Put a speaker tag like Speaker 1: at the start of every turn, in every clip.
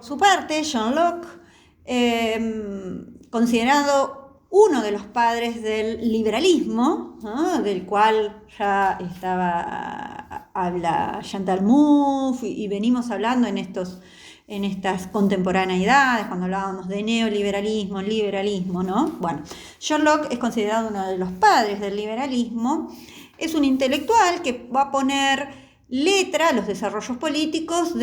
Speaker 1: Por su parte, John Locke, considerado uno de los padres del liberalismo, ¿no?, del cual ya habla Chantal Mouffe y venimos hablando en estas contemporaneidades, cuando hablábamos de neoliberalismo, liberalismo, ¿no? Bueno, John Locke es considerado uno de los padres del liberalismo. Es un intelectual que va a poner letra a los desarrollos políticos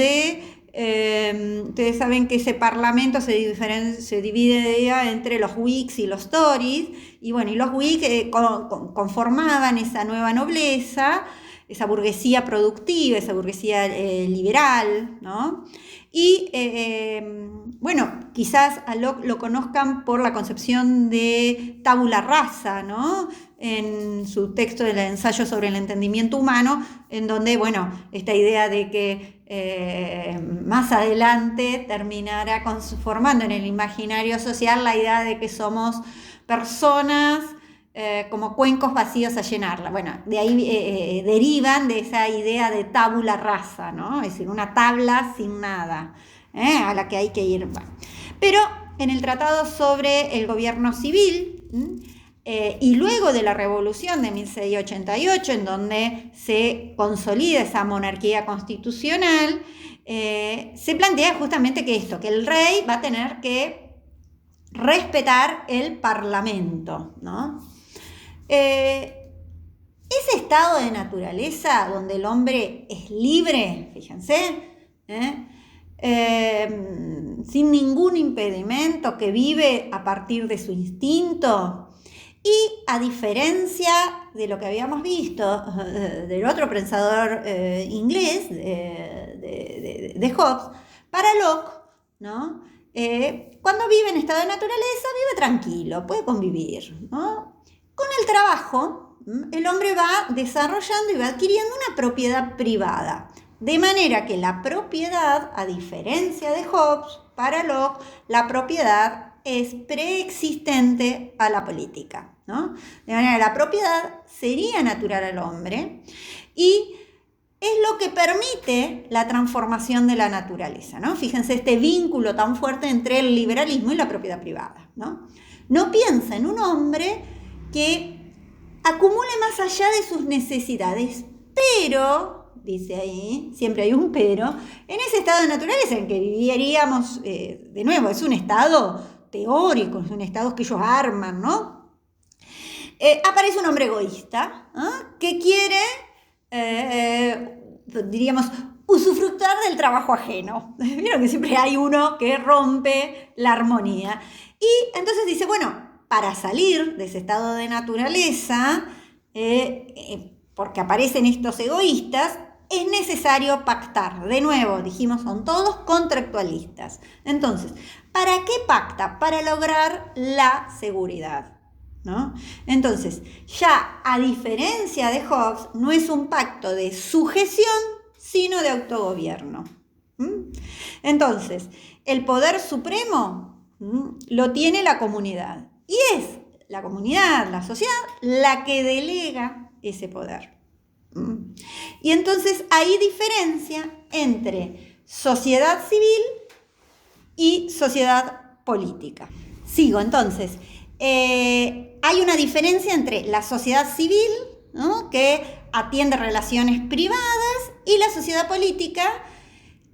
Speaker 1: ustedes saben que ese parlamento se divide entre los Whigs y los Tories, y bueno, y los Whigs conformaban esa nueva nobleza, esa burguesía productiva, esa burguesía liberal, ¿no? Y bueno, quizás a Locke lo conozcan por la concepción de tabula rasa, ¿no?, en su texto del ensayo sobre el entendimiento humano, en donde, bueno, esta idea de que más adelante terminará conformando en el imaginario social la idea de que somos personas como cuencos vacíos a llenarla. Bueno, de ahí derivan de esa idea de tabula rasa, ¿no? Es decir, una tabla sin nada, a la que hay que ir. Bueno. Pero en el Tratado sobre el Gobierno Civil, y luego de la Revolución de 1688, en donde se consolida esa monarquía constitucional, se plantea justamente que el rey va a tener que respetar el Parlamento, ¿no? Ese estado de naturaleza donde el hombre es libre, fíjense, sin ningún impedimento, que vive a partir de su instinto. Y a diferencia de lo que habíamos visto del otro pensador inglés, de Hobbes, para Locke, ¿no?, cuando vive en estado de naturaleza, vive tranquilo, puede convivir, ¿no? Con el trabajo, el hombre va desarrollando y va adquiriendo una propiedad privada. De manera que la propiedad, a diferencia de Hobbes, para Locke, la propiedad es preexistente a la política, ¿no? De manera que la propiedad sería natural al hombre y es lo que permite la transformación de la naturaleza, ¿no? Fíjense este vínculo tan fuerte entre el liberalismo y la propiedad privada, ¿no? No piensa en un hombre que acumule más allá de sus necesidades, pero, dice ahí, siempre hay un pero, en ese estado de naturaleza en que viviríamos, de nuevo, es un estado teórico, es un estado que ellos arman, ¿no? Aparece un hombre egoísta, que quiere, diríamos, usufructar del trabajo ajeno. Vieron que siempre hay uno que rompe la armonía. Y entonces dice, bueno, para salir de ese estado de naturaleza, porque aparecen estos egoístas, es necesario pactar. De nuevo, dijimos, son todos contractualistas. Entonces, ¿para qué pacta? Para lograr la seguridad, ¿no? Entonces, ya a diferencia de Hobbes, no es un pacto de sujeción, sino de autogobierno. Entonces, el poder supremo lo tiene la comunidad. Y es la comunidad, la sociedad, la que delega ese poder. Y entonces hay diferencia entre sociedad civil y sociedad política. Sigo, entonces, hay una diferencia entre la sociedad civil, ¿no?, que atiende relaciones privadas, y la sociedad política,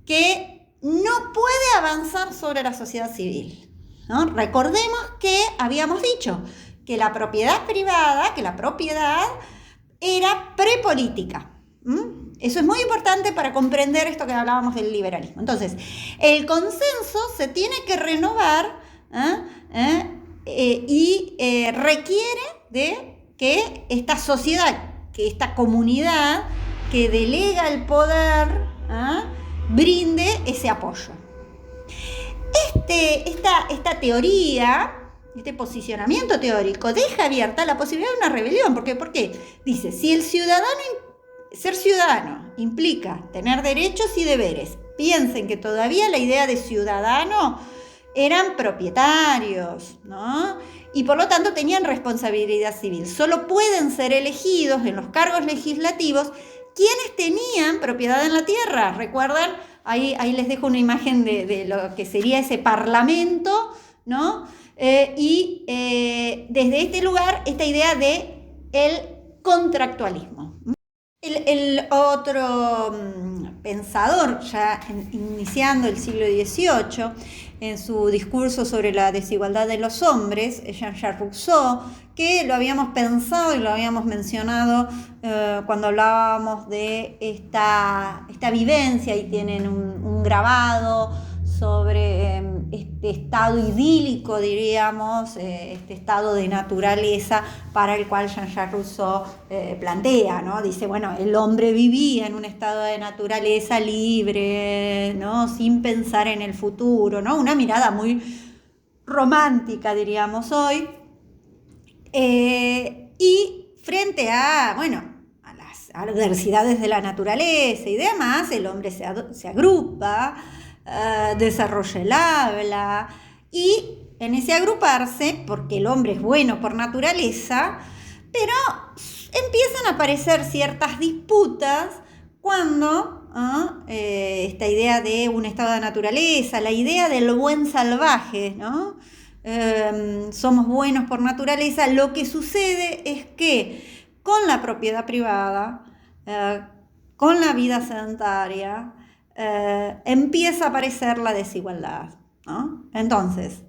Speaker 1: que no puede avanzar sobre la sociedad civil, ¿no? Recordemos que habíamos dicho que la propiedad privada, que la propiedad era prepolítica. Eso es muy importante para comprender esto que hablábamos del liberalismo. Entonces, el consenso se tiene que renovar y requiere de que esta sociedad, que esta comunidad que delega el poder, brinde ese apoyo. Esta teoría, este posicionamiento teórico, deja abierta la posibilidad de una rebelión. ¿Por qué? Dice, si ser ciudadano implica tener derechos y deberes, piensen que todavía la idea de ciudadano eran propietarios, ¿no? Y por lo tanto tenían responsabilidad civil. Solo pueden ser elegidos en los cargos legislativos quienes tenían propiedad en la tierra. ¿Recuerdan Ahí les dejo una imagen de lo que sería ese parlamento, ¿no? Desde este lugar, esta idea de el contractualismo. El otro pensador, ya iniciando el siglo XVIII, en su discurso sobre la desigualdad de los hombres, Jean-Jacques Rousseau, que lo habíamos pensado y lo habíamos mencionado cuando hablábamos de esta vivencia, y tienen un grabado sobre este estado idílico, diríamos, este estado de naturaleza para el cual Jean-Jacques Rousseau plantea, ¿no? Dice, bueno, el hombre vivía en un estado de naturaleza libre, ¿no? Sin pensar en el futuro, ¿no? Una mirada muy romántica, diríamos hoy. Y frente a, bueno, a las adversidades de la naturaleza y demás, el hombre se agrupa, desarrolla el habla, y en ese agruparse, porque el hombre es bueno por naturaleza, pero empiezan a aparecer ciertas disputas cuando esta idea de un estado de naturaleza, la idea del buen salvaje, ¿no? Somos buenos por naturaleza. Lo que sucede es que con la propiedad privada, con la vida sedentaria, empieza a aparecer la desigualdad, ¿no? Entonces,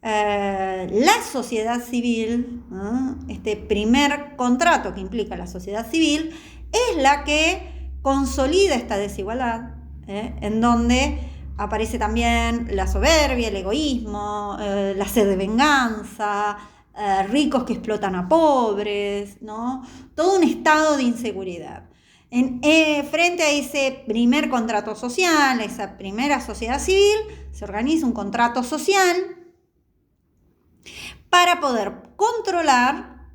Speaker 1: la sociedad civil, ¿no? Este primer contrato que implica la sociedad civil, es la que consolida esta desigualdad, en donde aparece también la soberbia, el egoísmo, la sed de venganza, ricos que explotan a pobres, ¿no? Todo un estado de inseguridad. Frente a ese primer contrato social, esa primera sociedad civil, se organiza un contrato social para poder controlar,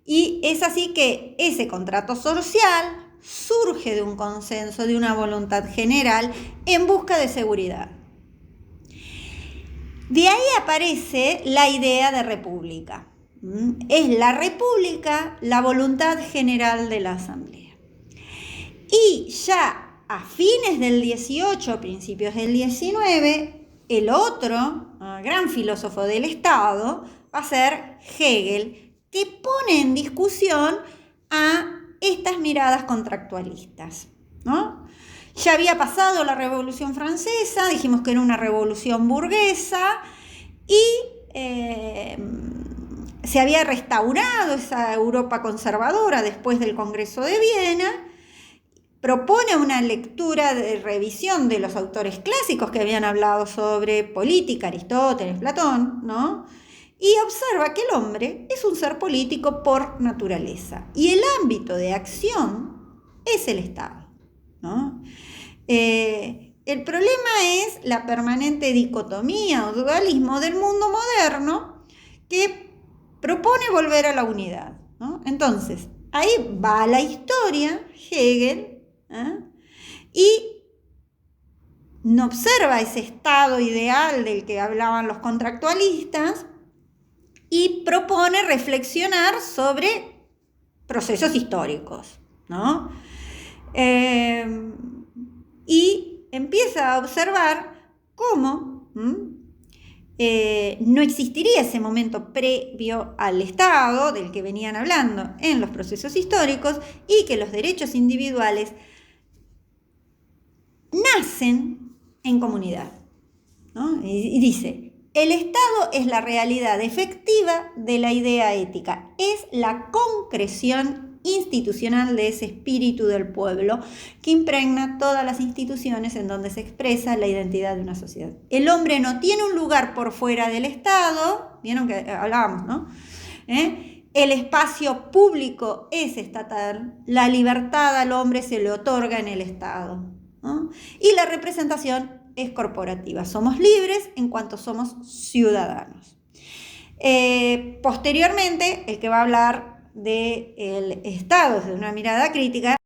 Speaker 1: y es así que ese contrato social surge de un consenso, de una voluntad general en busca de seguridad. De ahí aparece la idea de república. Es la república la voluntad general de la asamblea. Y ya a fines del 18, principios del 19, el otro gran filósofo del Estado va a ser Hegel, que pone en discusión a estas miradas contractualistas, ¿no? Ya había pasado la Revolución Francesa, dijimos que era una revolución burguesa, y se había restaurado esa Europa conservadora después del Congreso de Viena. Propone una lectura de revisión de los autores clásicos que habían hablado sobre política, Aristóteles, Platón, ¿no? Y observa que el hombre es un ser político por naturaleza, y el ámbito de acción es el Estado, ¿no? El problema es la permanente dicotomía o dualismo del mundo moderno, que propone volver a la unidad, ¿no? Entonces, ahí va la historia, Hegel, y no observa ese estado ideal del que hablaban los contractualistas, y propone reflexionar sobre procesos históricos, ¿no? Y empieza a observar cómo no existiría ese momento previo al Estado del que venían hablando en los procesos históricos, y que los derechos individuales nacen en comunidad, ¿no? Y dice: el Estado es la realidad efectiva de la idea ética, es la concreción institucional de ese espíritu del pueblo que impregna todas las instituciones en donde se expresa la identidad de una sociedad. El hombre no tiene un lugar por fuera del Estado, vieron que hablábamos, ¿no? El espacio público es estatal, la libertad al hombre se le otorga en el Estado, ¿no? Y la representación es corporativa. Somos libres en cuanto somos ciudadanos. Posteriormente, el que va a hablar del Estado desde una mirada crítica